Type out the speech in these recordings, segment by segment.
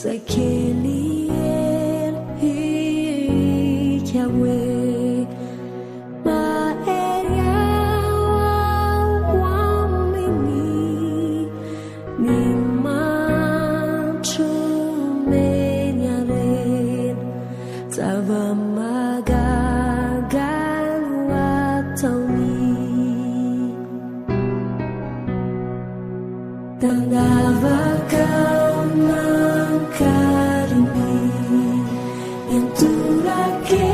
Sekeliel Yahweh Maeria wamini Mimanchu menyaren Tava magagal watauni Tandava kau mengkarimi Yang turakewan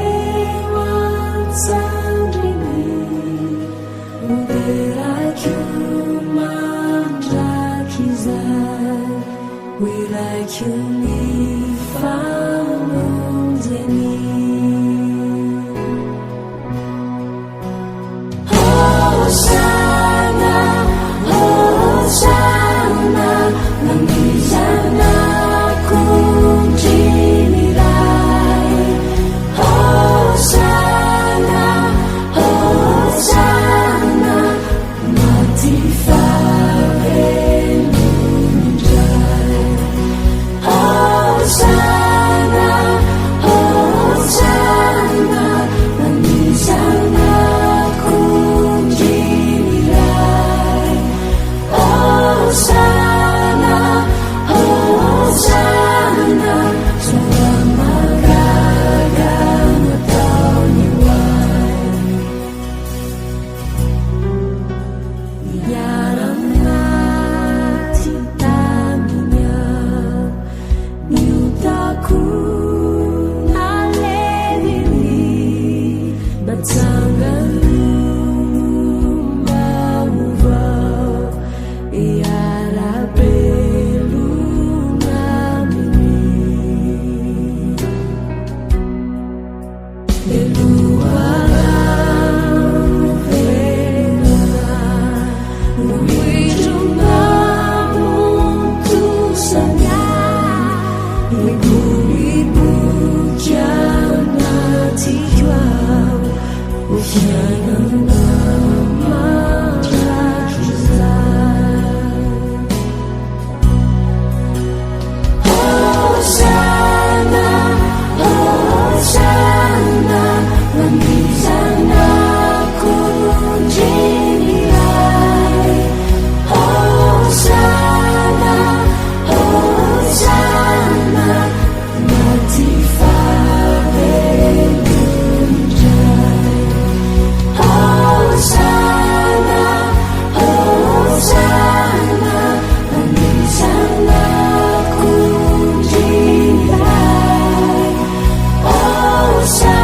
sandrini Muberaku mandrakizai Wiraku nifamunzeni Hosanna, Hosanna Namizana kunjinirai Hosanna, Hosanna Matifarenundrai Hosanna, Hosanna Namizana kunjinirai Hosanna, Hosanna Selama gagana tauniwai Yarana cintaminya Nyutaku alevili Batsangan lumba-ubah Iara belunamini Beluarang venana Nuwijunam tusanya Ibu-ibu jangan tijuau Ufianan Hosanna, Hosanna Namizana kunjinirai Hosanna, Hosanna Matifarenundrai Hosanna, Hosanna Namizana kunjinirai Hosanna